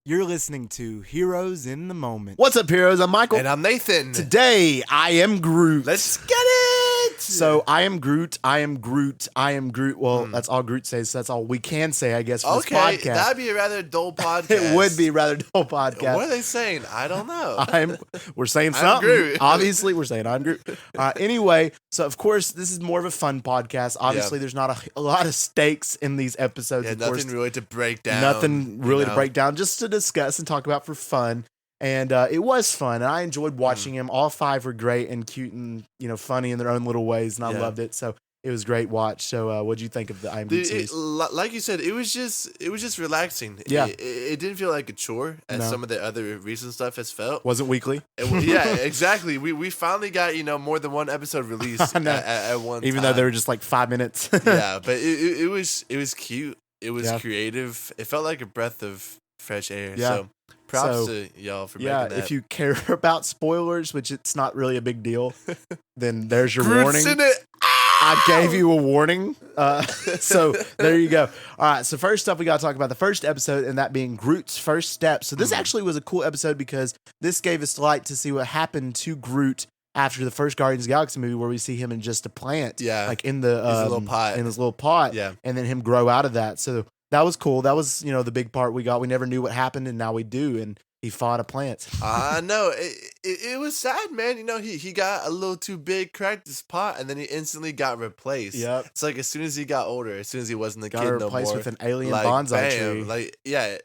You're listening to Heroes in the Moment. What's up, heroes? I'm Michael. And I'm Nathan. Today, I am Groot. Let's get it! So, I am Groot, I am Groot, I am Groot. Well, that's all Groot says. So that's all we can say, I guess, for this podcast. That'd be a rather dull podcast. It would be a rather dull podcast. What are they saying? I don't know. We're saying I'm something. Groot. Obviously, we're saying I'm Groot. Anyway, so of course, this is more of a fun podcast. Obviously, there's not a lot of stakes in these episodes. Yeah, of nothing course, really to break down. Nothing really to break down, just to discuss and talk about for fun. And it was fun. And I enjoyed watching him. All five were great and cute and funny in their own little ways. And I loved it. So it was a great watch. So what'd you think of the I Am Groot series? Like you said, it was just relaxing. Yeah. It didn't feel like a chore as some of the other recent stuff has felt. Wasn't weekly. Yeah, exactly. We finally got more than one episode released at one Even time. though they were just like 5 minutes. Yeah, but it was cute. It was creative. It felt like a breath of fresh air. Yeah. So props to y'all for making that. If you care about spoilers, which it's not really a big deal, then there's your Groot's warning. in it. I gave you a warning. So there you go. All right. So first up, we got to talk about the first episode, and that being Groot's first step. So this actually was a cool episode because this gave us light to see what happened to Groot after the first Guardians of the Galaxy movie, where we see him in just a plant. Yeah. Like in the in his little pot. Yeah. And then him grow out of that. So that was cool. That was, the big part we got. We never knew what happened, and now we do. And he fought a plant. I know. It was sad, man. He got a little too big, cracked his pot, and then he instantly got replaced. Yep. It's like as soon as he got older, as soon as he wasn't the Got kid no replaced more. with an alien like, bonsai bam, tree. Like, yeah.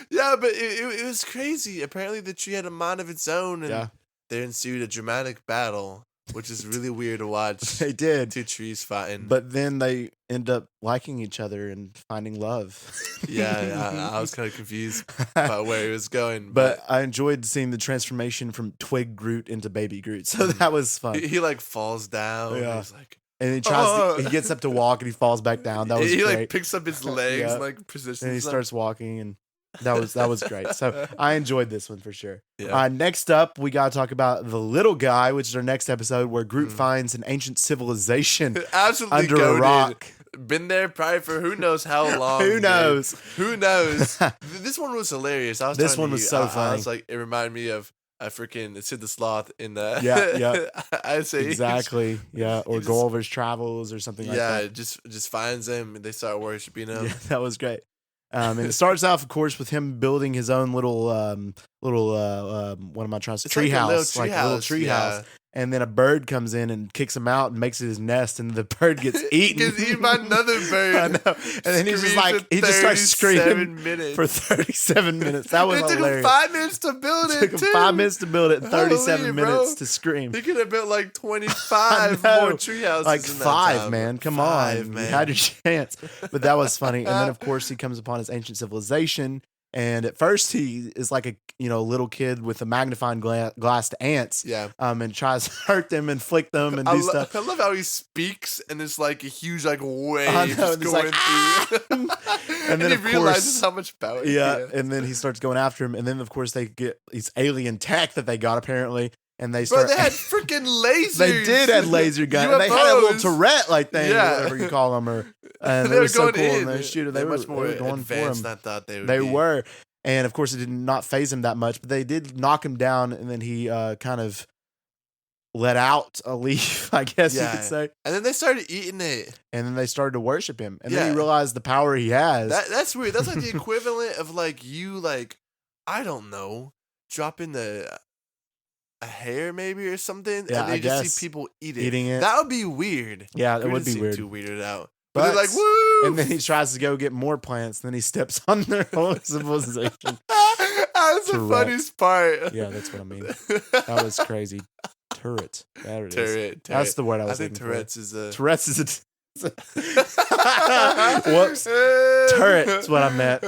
Yeah, but it was crazy. Apparently the tree had a mind of its own, and there ensued a dramatic battle, which is really weird to watch. They did. Two trees fighting. But then they end up liking each other and finding love. Yeah, I was kind of confused about where he was going. But I enjoyed seeing the transformation from Twig Groot into Baby Groot. So that was fun. He like falls down. Yeah. And he's like, And he tries. He gets up to walk and he falls back down. That was he great. like picks up his legs and like positions. And he them. starts walking, and that was great. So I enjoyed this one for sure. Yeah. Next up, we got to talk about the little guy, which is our next episode, where Groot finds an ancient civilization Absolutely under goated. a rock. Been there probably for who knows how long. Who dude. knows? Who knows? This one was hilarious. This one was so funny. I was like, it reminded me of a freaking Sid the Sloth in the. Yeah. I'd say Exactly. Yeah. Or Gulliver's Travels or something like that. Yeah, just finds him and they start worshiping him. Yeah, that was great. And it starts off, of course, with him building his own little what am I trying to say? Treehouse, like a little treehouse. Yeah. And then a bird comes in and kicks him out and makes it his nest, and the bird gets eaten. Gets eaten by another bird. I know. And then he's just like, he just starts screaming for 37 minutes. That was hilarious. It took him 5 minutes to build it. It took him 5 minutes to build it and 37 minutes to scream. He could have built like 25 more treehouses. Like in that 5, time. man. Come 5, on. man. You had your chance. But that was funny. And then, of course, he comes upon his ancient civilization. And at first, he is like a little kid with a magnifying glass to ants. Yeah. And tries to hurt them and flick them and do stuff. I love how he speaks and it's like a huge like wave I know, just it's going like, through. And then, he of realizes course, how much power. yeah. And then he starts going after him. And then, of course, they get these alien tech that they got apparently. And they start. Bro, they had freaking lasers. They did have laser guns. And they had a little Tourette like thing, whatever you call them, and they were so going cool. in. And they shoot it. They're They much more were going advanced for than him. I thought they would. They be. were. And of course, it did not phase him that much, but they did knock him down, and then he kind of let out a leaf, I guess you could say. And then they started eating it. And then they started to worship him. And then he realized the power he has. That's weird. That's like the equivalent of like you like, I don't know, dropping a hair maybe or something, Yeah, and I they just gues. see people Eating it. That would be weird. Yeah, it would be seem weird. Too weirded out. But But they're like, woo! And then he tries to go get more plants. Then he steps on their whole civilization. That's the Tourette. funniest part. Yeah, that's what I mean. That was crazy. Turret. There it is. Turret. That's the word I was think looking Tourette's for. is a. Tourette's is a. Whoops. Turret's what I meant.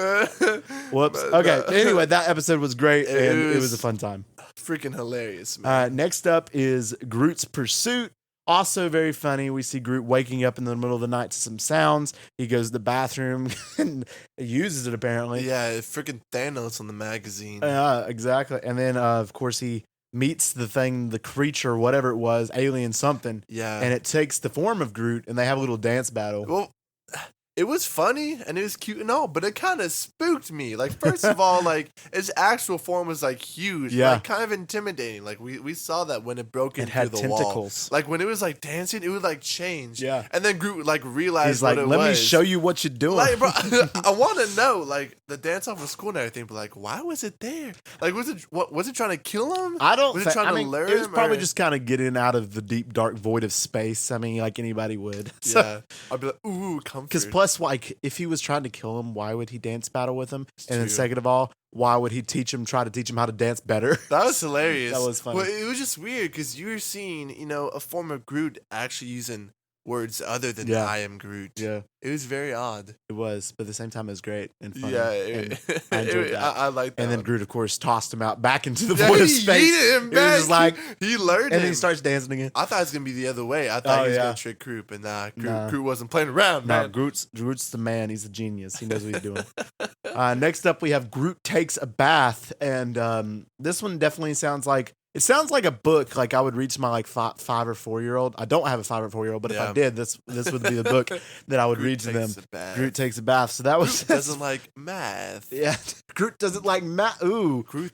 Whoops. Okay. Anyway, that episode was great, and it was a fun time. Freaking hilarious, man. Next up is Groot's Pursuit. Also very funny. We see Groot waking up in the middle of the night to some sounds. He goes to the bathroom and uses it apparently. Yeah, freaking Thanos on the magazine. Yeah, exactly. And then, of course, he meets the thing, the creature, whatever it was, alien something. Yeah. And it takes the form of Groot, and they have a little dance battle. Well, it was funny and it was cute and all, but it kind of spooked me. Like, first of all, like its actual form was like huge, like kind of intimidating. Like we saw that when it broke into the tentacles. wall. Like when it was like dancing, it would like change. Yeah. And then Groot like realized He's like, what it let was. me show you what you're doing. Like, bro, I want to know. Like the dance off was cool and everything, but like, why was it there? Like, was it trying to kill him? I don't. Was it trying to lure him? It was probably just kind of getting out of the deep dark void of space. I mean, like anybody would. So, yeah. I'd be like, ooh, comfort. Because plus, like, if he was trying to kill him, why would he dance battle with him? It's and then true. second of all, why would he try to teach him how to dance better? That was hilarious. That was funny. Well, it was just weird because you were seeing, a form of Groot actually using words other than I am Groot. Yeah. It was very odd. It was, but at the same time, it was great and funny. Yeah, and I enjoyed that. I like that. And then one. Groot, of course, tossed him out back into the Yeah, void of he space. yeeted him It was back. just like, he learned and him. then he starts dancing again. I thought it was going to be the other way. I thought he was going to trick Groot, but Groot wasn't playing around, No, man. Groot's the man. He's a genius. He knows what he's doing. Next up, we have Groot Takes a Bath. And this one definitely sounds like a book like I would read to my like 5 or 4-year-old. I don't have a 5 or 4-year-old, but if I did, this would be the book that I would read to them. Groot Takes a Bath. So that was Groot doesn't like math. Yeah, Groot doesn't like math. Ooh, Groot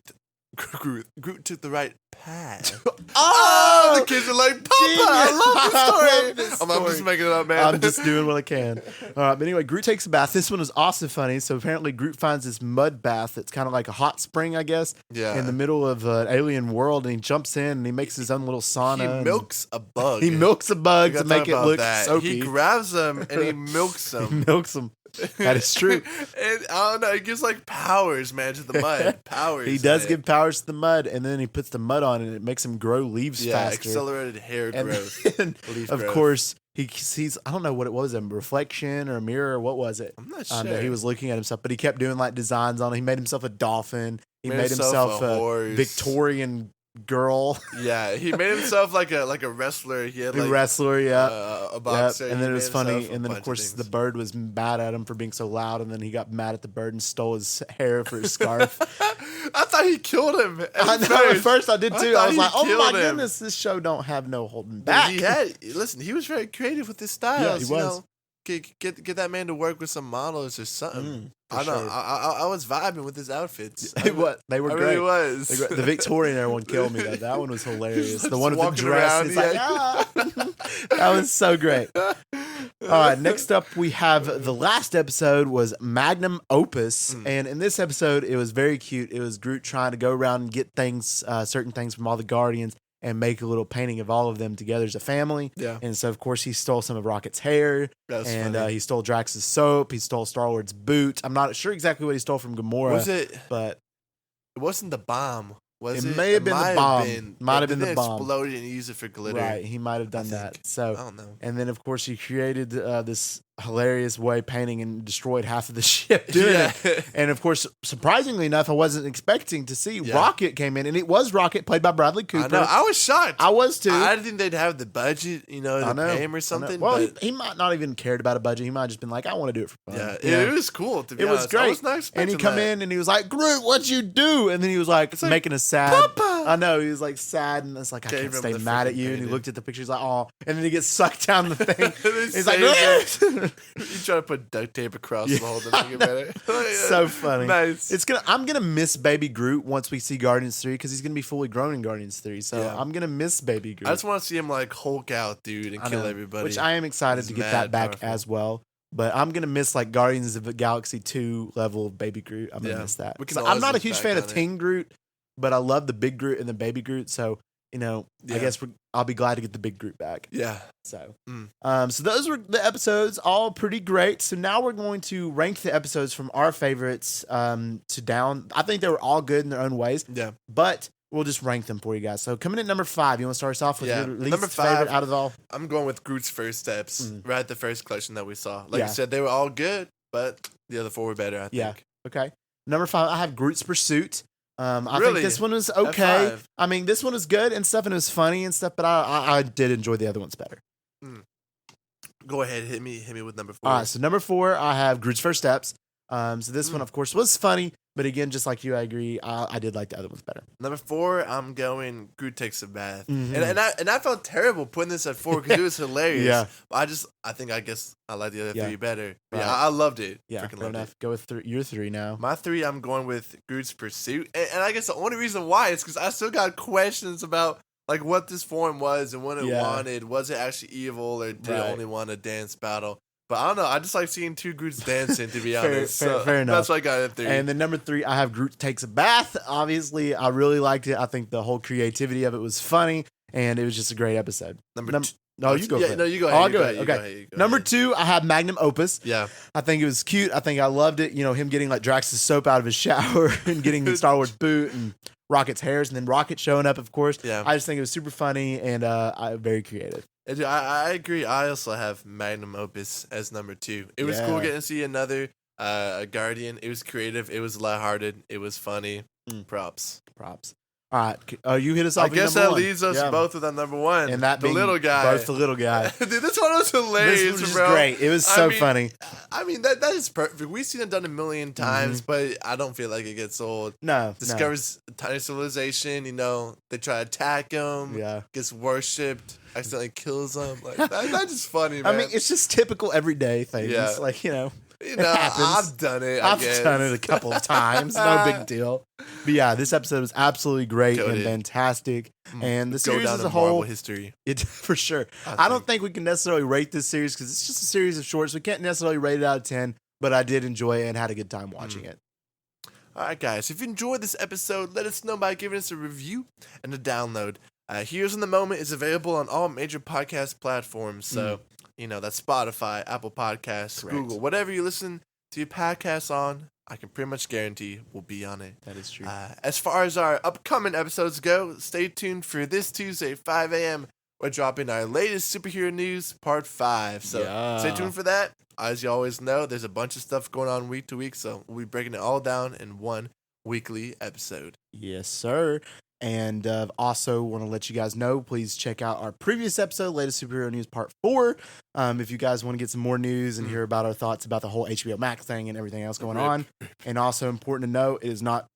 took the right path. Oh, the kids are like, Papa, genius. I love this story. I love this I'm just story. making it up, man. I'm just doing what I can. All right, but anyway, Groot takes a bath. This one was also funny. So apparently, Groot finds this mud bath that's kind of like a hot spring, I guess, in the middle of an alien world, and he jumps in and he makes his own little sauna. He milks a bug. He milks a bug to make it look soapy. He grabs them and he milks them. He milks them. That is true. And I don't know, it gives like powers, man, to the mud. Powers. He does give powers to the mud, and then he puts the mud on, and it makes him grow leaves faster. Accelerated hair growth. And of course, he sees, I don't know what it was, a reflection or a mirror, or what was it? I'm not sure. That he was looking at himself, but he kept doing like designs on it. He made himself a dolphin. He made himself a Victorian girl. Yeah, he made himself like a wrestler. He had like a wrestler, a boxer. And then it was funny. And then of course the bird was mad at him for being so loud. And then he got mad at the bird and stole his hair for his scarf. I thought he killed him. At first I did too. I was like, oh my him. goodness, this show don't have no holding back. He was very creative with his styles. Yeah, he was. Get that man to work with some models or something. I know. Sure. I was vibing with his outfits. They were great. Really was. The Victorian era one killed me though. That one was hilarious. The one with the walking dress. around, He's like, that was so great. All right, next up we have the last episode was Magnum Opus, and in this episode it was very cute. It was Groot trying to go around and get things, certain things from all the Guardians, and make a little painting of all of them together as a family. Yeah. And so, of course, he stole some of Rocket's hair. He stole Drax's soap. He stole Star-Lord's boot. I'm not sure exactly what he stole from Gamora. Was it? But it wasn't the bomb. Was it? May have been the bomb. Might have been the bomb. Exploded and used it for glitter. Right. He might have done that. So I don't know. And then, of course, he created this hilarious way painting and destroyed half of the ship doing it. And of course, surprisingly enough, I wasn't expecting to see Rocket came in, and it was Rocket played by Bradley Cooper. I know. I was shocked. I was too. I didn't think they'd have the budget, to pay him or something. Well, he might not even cared about a budget. He might have just been like, I want to do it for fun. Yeah, it was cool. To be honest, was great. I was not expecting and he come in and he was like, Groot, what'd you do? And then he was like making a sad. Papa! I know, he was like sad, and it's like, I can't stay mad at you. And he looked at the picture, he's like, oh. And then he gets sucked down the thing. He's like, you try to put duct tape across the whole to make it better. So funny. Nice. I'm gonna miss Baby Groot once we see Guardians 3 because he's gonna be fully grown in Guardians 3. So I'm gonna miss Baby Groot. I just want to see him like Hulk out, dude, and kill everybody. Which I am excited to get that back as well. But I'm gonna miss like Guardians of the Galaxy 2 level of Baby Groot. I'm gonna miss that. I'm not a huge fan of Teen Groot, but I love the Big Groot and the Baby Groot. So I guess I'll be glad to get the Big Groot back. Yeah. So, so those were the episodes, all pretty great. So now we're going to rank the episodes from our favorites to down. I think they were all good in their own ways. Yeah. But we'll just rank them for you guys. So coming in at number 5, you want to start us off with your least number 5, favorite out of all? I'm going with Groot's first steps, right at the first collection that we saw. Like you said, they were all good, but the other 4 were better, I think. Yeah. Okay. Number 5, I have Groot's Pursuit. I think this one was okay. I mean, this one was good and stuff, and it was funny and stuff, but I did enjoy the other ones better. Go ahead, hit me with number 4. All right, so number 4, I have Groot's First Steps. So this one, of course, was funny, But again, just like you, I agree. I did like the other ones better. Number 4, I'm going Groot Takes a Bath. Mhm. And I felt terrible putting this at 4 because it was hilarious. Yeah. I guess I like the other 3 better. But Right. yeah, I loved it. Yeah, Freaking fair loved enough. it. Go with your 3 now. My 3, I'm going with Groot's Pursuit. And I guess the only reason why is because I still got questions about like what this form was and what it wanted. Was it actually evil or did it only want a dance battle? But I don't know. I just like seeing 2 Groots dancing, to be honest. Fair enough. That's why I got it at 3. And then number 3, I have Groot Takes a Bath. Obviously, I really liked it. I think the whole creativity of it was funny, and it was just a great episode. Number 2. No, you go. Yeah, for it. no, you go ahead. I'll go ahead. Okay. Number 2, I have Magnum Opus. Yeah. I think it was cute. I think I loved it. You know, him getting like Drax's soap out of his shower and getting the Star Wars boot and Rocket's hairs, and then Rocket showing up, of course. Yeah. I just think it was super funny and very creative. I agree. I also have Magnum Opus as number 2. It was cool getting to see another Guardian. It was creative. It was lighthearted. It was funny. Props. All right. You hit us off. I guess that leaves us both with our number 1. And that the being little guy. Both the little guy. Dude, this one was hilarious, This was just bro. great. It was so funny. I mean, that is perfect. We've seen it done a million times, but I don't feel like it gets old. No. Discovers a tiny civilization, they try to attack him. Yeah. Gets worshipped, accidentally kills him. Like that's just funny, man. I mean, it's just typical everyday things. Yeah. Like, it happens. I've done it. I've done it a couple of times. No big deal. But yeah, this episode was absolutely great and fantastic. And the series as a whole, history. For sure. I don't think we can necessarily rate this series because it's just a series of shorts. We can't necessarily rate it out of 10, but I did enjoy it and had a good time watching it. All right, guys. If you enjoyed this episode, let us know by giving us a review and a download. Heroes in the Moment is available on all major podcast platforms. So, that's Spotify, Apple Podcasts, Correct. Google, whatever you listen to your podcasts on, I can pretty much guarantee we'll be on it. That is true. As far as our upcoming episodes go, stay tuned for this Tuesday, 5 a.m. We're dropping our latest superhero news, part 5. So stay tuned for that. As you always know, there's a bunch of stuff going on week to week, so we'll be breaking it all down in one weekly episode. Yes, sir. And also want to let you guys know, please check out our previous episode, Latest Superhero News Part 4. If you guys want to get some more news and hear about our thoughts about the whole HBO Max thing and everything else going on. And also important to note, it is not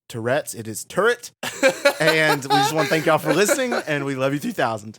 Tourette's, it is Turret. And we just want to thank y'all for listening, and we love you 3000.